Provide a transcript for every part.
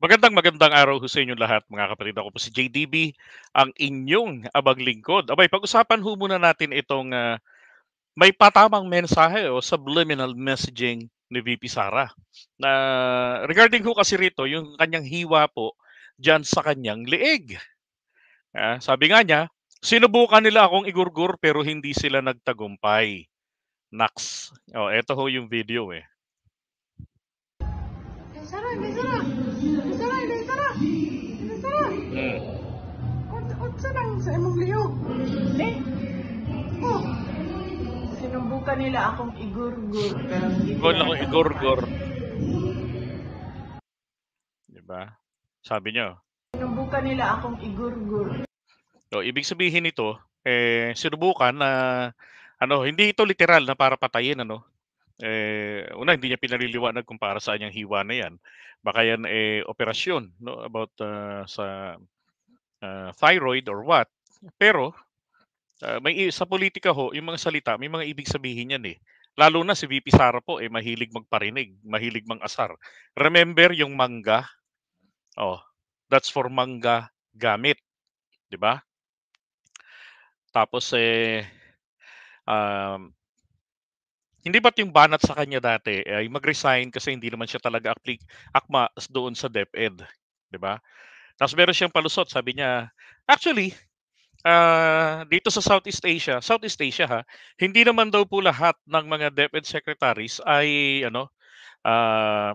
Magandang araw ho sa inyong lahat mga kapatid. Ako po si JDB, ang inyong abang lingkod. Abay, pag-usapan ho muna natin itong may patamang mensahe o subliminal messaging ni VP Sara. Na regarding ho kasi rito, yung kanyang hiwa po dyan sa kanyang leeg. Sabi nga niya, sinubukan nila akong igurgur pero hindi sila nagtagumpay. Naks. Oh, eto ho yung video eh. Sarah, Hmm. unsa nang sa imong lihok? Oh, sinubukan nila akong igurgur pero hindi Kung sila ako nagtagumpay. igurgur, di ba? Sabi niya. Sinubukan nila akong igurgur. So, ibig sabihin nito, sinubukan na hindi ito literal na para patayin una hindi niya pinaliliwanag kung para saan yung hiwa na yan. Baka yan operasyon no about sa thyroid or what. Pero sa politika ho, yung mga salita may mga ibig sabihin yan eh. Lalo na si VP Sara po mahilig magparinig, mahilig mang-asar. Remember yung mangga? Oh, that's for mangga gamit, 'di ba? Tapos um, hindi ba't yung banat sa kanya dati ay mag-resign kasi hindi naman siya talaga akma doon sa DepEd, 'di ba? Tapos meron siyang palusot, sabi niya, actually, dito sa Southeast Asia ha, hindi naman daw po lahat ng mga DepEd secretaries ay ah,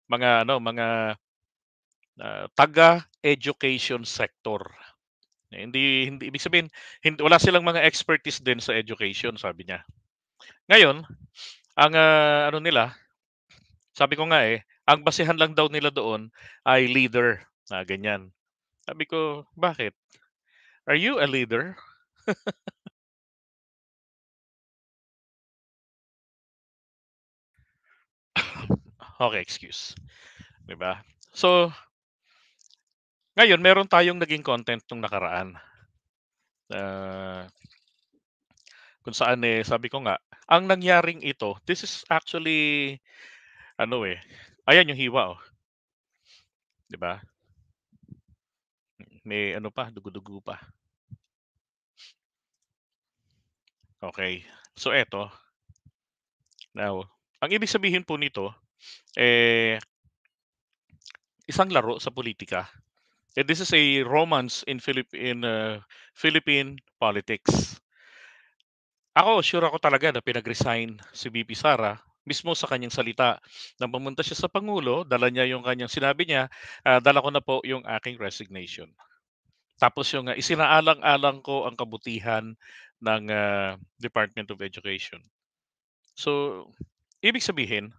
mga taga-education sector. Hindi ibig sabihin, wala silang mga expertise din sa education, sabi niya. Ngayon, ang nila, sabi ko nga ang basehan lang daw nila doon ay leader, ganyan. Sabi ko, bakit? Are you a leader? Okay, excuse. 'Di ba? So, ngayon meron tayong naging content nung nakaraan. Ah, kung saan sabi ko nga, ang nangyaring ito, this is actually ayan yung hiwa 'di ba? May pa, dugo-dugo pa. Okay. So eto, now, ang ibig sabihin po nito, eh, isang laro sa politika. This is a romance in Philippine politics. Sure ako talaga na pinag-resign si VP Sara mismo sa kanyang salita. Nang pumunta siya sa Pangulo, dala niya yung kanyang sinabi niya, dala ko na po yung aking resignation. Tapos yung isinaalang-alang ko ang kabutihan ng Department of Education. So, ibig sabihin,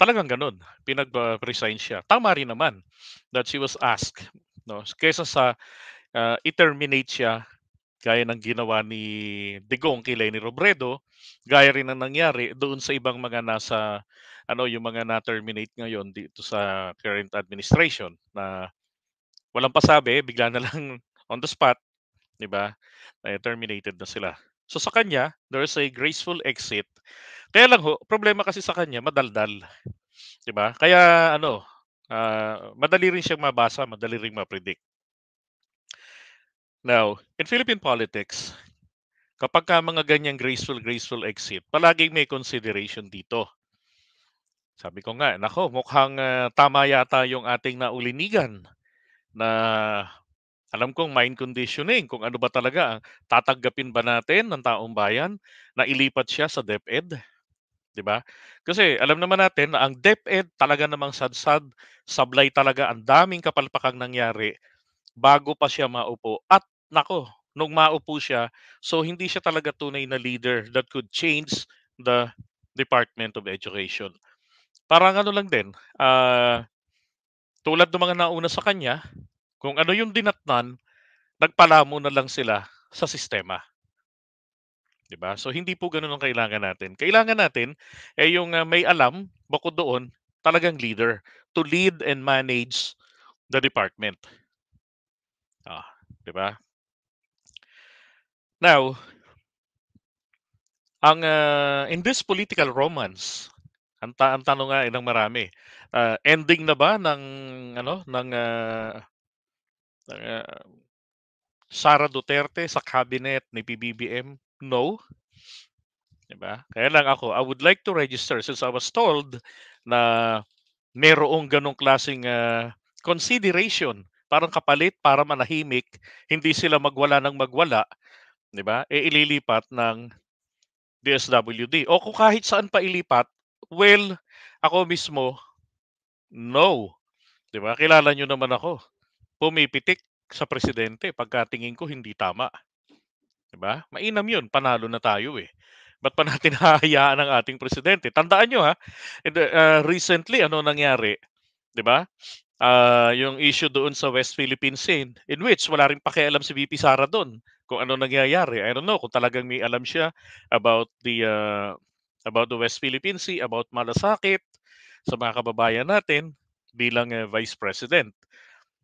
talagang gano'n, pinag-resign siya. Tama rin naman that she was asked, no? Kaysa sa i-terminate siya gaya ng ginawa ni Digong kay Leni Robredo, gaya rin ng nangyari doon sa ibang mga nasa yung mga na-terminate ngayon dito sa current administration na walang pasabi, bigla na lang on the spot, 'di ba? Terminated na sila. So sa kanya, there's a graceful exit. Kaya lang ho, problema kasi sa kanya madaldal, 'di ba? Kaya madali rin siyang mabasa, madali ring ma-predict. Now, in Philippine politics, kapag ka mga ganyang graceful exit, palaging may consideration dito. Sabi ko nga, nako, mukhang tama yata yung ating naulinigan na alam kong mind conditioning kung ano ba talaga ang tatanggapin ba natin ng taong bayan na ilipat siya sa DepEd, 'di ba? Kasi alam naman natin na ang DepEd talaga namang sadsad, sablay talaga, ang daming kapalpakang nangyari bago pa siya maupo. At nako, nung maupo siya, so hindi siya talaga tunay na leader that could change the Department of Education. Parang ano lang din, tulad ng mga nauna sa kanya, kung ano yung dinatnan, nagpalamo na lang sila sa sistema, 'di ba? So hindi po ganoon ang kailangan natin. Kailangan natin yung may alam bukod doon, talagang leader to lead and manage the department. 'Di ba? Now, in this political romance, Ang tanong nga ng marami, ending na ba ng ano, ng Sara Duterte sa cabinet ni PBBM? No, 'di ba? Kaya lang ako, I would like to register since I was told na merong ganong klaseng, consideration, parang kapalit para manahimik, hindi sila magwala ng magwala, 'di ba, ililipat ng DSWD o kung kahit saan pa ilipat, well, ako mismo, no, 'di ba? Kilala niyo naman ako, pumipitik sa presidente pagka tingin ko hindi tama, 'di ba? Mainam 'yun, panalo na tayo, eh. Ba't pa natin hahayaan ang ating presidente? Tandaan niyo, recently ano nangyari, 'di ba? Yung issue doon sa West Philippine Sea in which wala ring pakialam si VP Sara do'n kung ano nangyayari. I don't know kung talagang may alam siya about the West Philippine Sea, about malasakit sa mga kababayan natin bilang, Vice President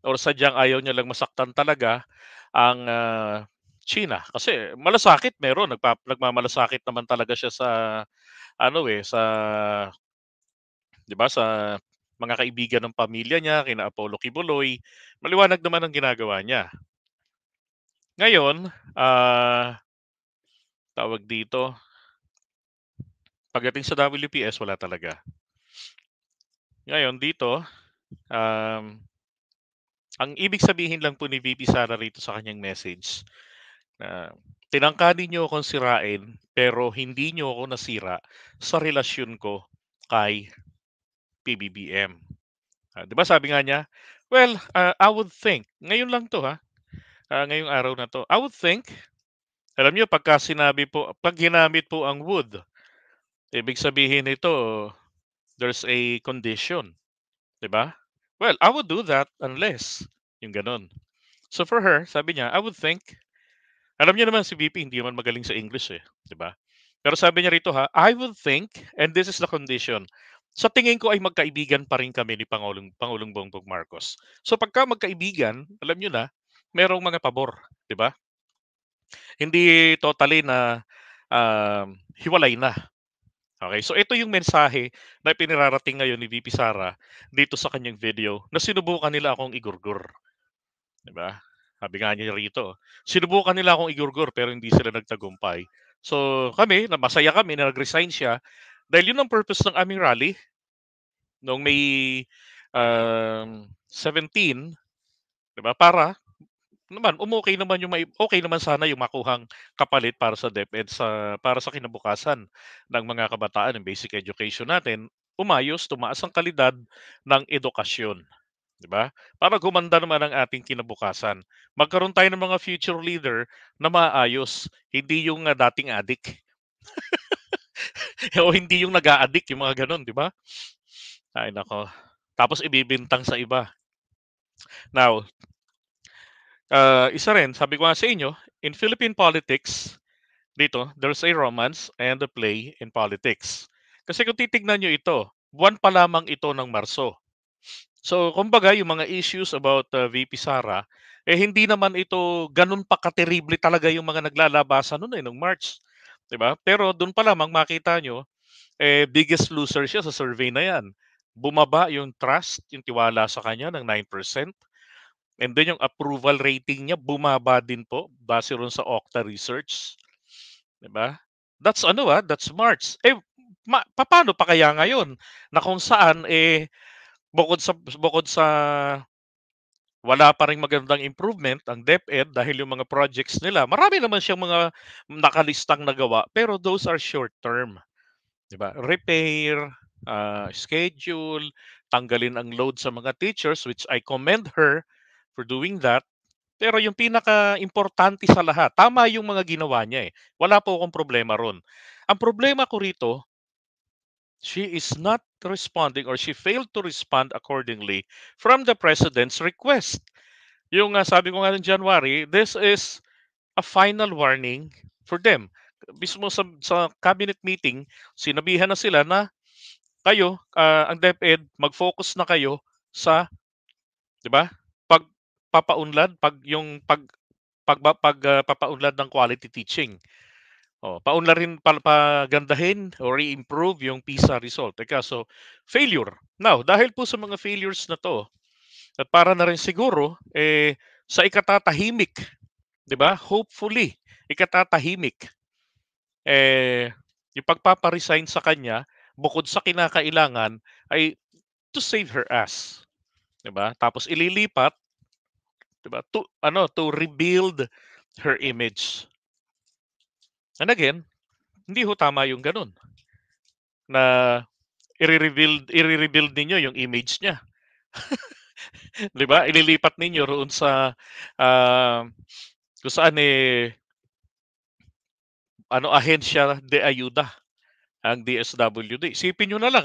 or sadyang ayaw niya lang masaktan talaga ang, China. Kasi malasakit meron, nagmamalasakit naman talaga siya sa ano, sa 'di ba, sa mga kaibigan ng pamilya niya, kina Apollo Kibuloy, maliwanag naman ang ginagawa niya. Ngayon, tawag dito, pagdating sa WPS wala talaga. Ngayon dito, um, ang ibig sabihin lang po ni VP Sara rito sa kanyang message na tinangkadin niyo akong sirain pero hindi niyo ako nasira sa relasyon ko kay PBBM. 'Di ba sabi nga niya, well, I would think, ngayon lang 'to ngayong araw na 'to, I would think, alam niyo pag ginamit po ang would, ibig sabihin nito there's a condition, 'di ba? Well, I would do that unless, yung gano'n. So for her, sabi niya, I would think, alam niyo naman si VP hindi naman magaling sa English, 'di ba? Pero sabi niya rito I would think, and this is the condition, sa tingin ko ay magkaibigan pa rin kami ni Pangulong Bongbong Marcos. So pagka magkaibigan, alam niyo na, merong mga pabor, 'di ba? Hindi totally na, hiwalay na. Okay, so ito yung mensahe na ipinararating ngayon ni VP Sara dito sa kanyang video na sinubukan nila akong igurgur, 'di ba? Sabi nga niya rito, sinubukan nila akong igurgur pero hindi sila nagtagumpay. So kami, na masaya kami na nag-resign siya dahil yun ang purpose ng aming rally noong May 17, 'di ba? Para naman umokey naman yung okey naman sana yung makuhang kapalit para sa DepEd para sa kinabukasan ng mga kabataan, ng basic education natin, umayos, tumaas ang kalidad ng edukasyon, 'di ba? Para gumanda naman ang ating kinabukasan. Magkaroon tayo ng mga future leader na maayos, hindi yung, dating adik o hindi yung nag-a-addict, yung mga gano'n, 'di ba? Ay naku, tapos ibibintang sa iba. Now, isa rin, sabi ko nga sa inyo, in Philippine politics, dito, there's a romance and a play in politics. Kasi kung titignan nyo ito, buwan pa lamang ito ng Marso. So, kumbaga, yung mga issues about VP Sara, hindi naman ito ganun pa katerible talaga yung mga naglalabasan noon nung March. 'Di ba? Pero doon pa lamang makita nyo, biggest loser siya sa survey na yan. Bumaba yung trust, yung tiwala sa kanya ng 9%. And then yung approval rating niya bumaba din po base ron sa Okta Research, 'di ba? That's March. Papaano pa kaya ngayon na kung saan bukod sa wala pa ring magandang improvement ang DepEd dahil yung mga projects nila, marami naman siyang mga nakalistang nagawa pero those are short term, 'di ba? Repair, schedule, tanggalin ang load sa mga teachers, which I commend her for doing that. Pero yung pinaka importante sa lahat, tama yung mga ginawa niya, wala po akong problema ron. Ang problema ko rito, she is not responding or she failed to respond accordingly from the president's request. Yung, sabi ko nga ng January, this is a final warning for them. Mismo sa cabinet meeting, sinabihan na sila na kayo, ang DepEd, mag-focus na kayo sa, 'di ba, pagpapaunlad, papaunlad ng quality teaching. paunlarin pagandahin or i-improve yung PISA result. Kaso failure. Now, dahil po sa mga failures na 'to at para na rin siguro, sa ikatatahimik, 'di ba? Hopefully, ikatatahimik, eh, yung pagpapa-resign sa kanya bukod sa kinakailangan ay to save her ass, 'di ba? Tapos ililipat, 'di ba, to rebuild her image. And again, hindi ho tama yung gano'n na ire-rebuild ninyo yung image niya, 'di ba? Ililipat ninyo roon sa, ah, kung saan, ahensya de ayuda, ang DSWD. Isipin niyo na lang,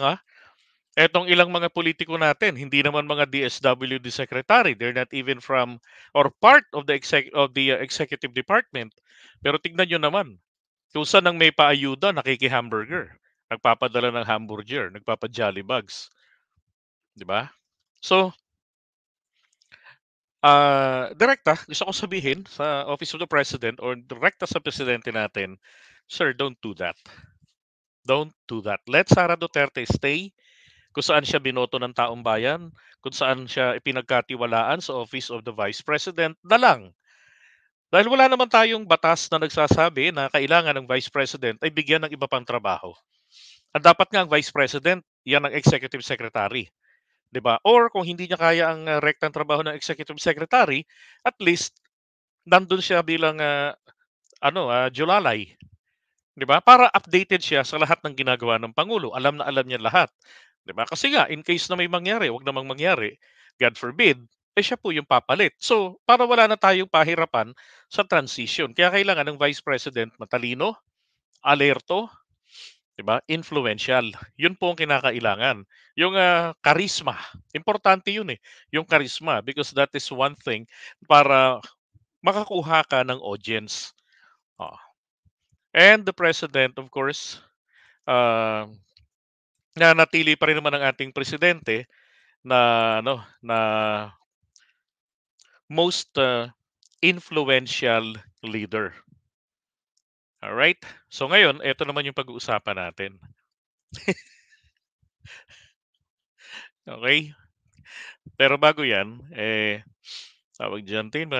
etong ilang mga politiko natin, hindi naman mga DSWD secretary, they're not even from or part of the executive department. Pero tignan niyo naman, kung saan ang may paayuda nakiki-hamburger, nagpapadala ng hamburger, nagpapa-jolly bags, 'di ba? So, direkta gusto ko sabihin sa Office of the President or direkta sa presidente natin, "Sir, don't do that. Don't do that. Let Sara Duterte stay kung saan siya binoto ng taong bayan, kung saan siya ipinagkatiwalaan sa Office of the Vice President na lang." Dahil wala naman tayong batas na nagsasabi na kailangan ng Vice President ay bigyan ng iba pang trabaho. Ang dapat nga ang Vice President, yan ang Executive Secretary, 'di ba? Or kung hindi niya kaya ang rektang trabaho ng Executive Secretary, at least nandun siya bilang Julalay, 'di ba? Para updated siya sa lahat ng ginagawa ng pangulo. Alam na alam niya lahat, 'di ba? Kasi nga in case na may mangyari, wag namang mangyari, God forbid, siya po yung papalit. So, para wala na tayong pahirapan sa transition. Kaya kailangan ng Vice President matalino, alerto, 'di ba? Influential. 'Yun po ang kinakailangan. Yung charisma, importante 'yun yung charisma because that is one thing para makakuha ka ng audience. Oo. And the president of course, uh, nanatili pa rin naman ang ating presidente na na most influential leader. Alright? So ngayon, eto naman yung pag-uusapan natin. Okay. Pero bago yan, tawag diyan, tingin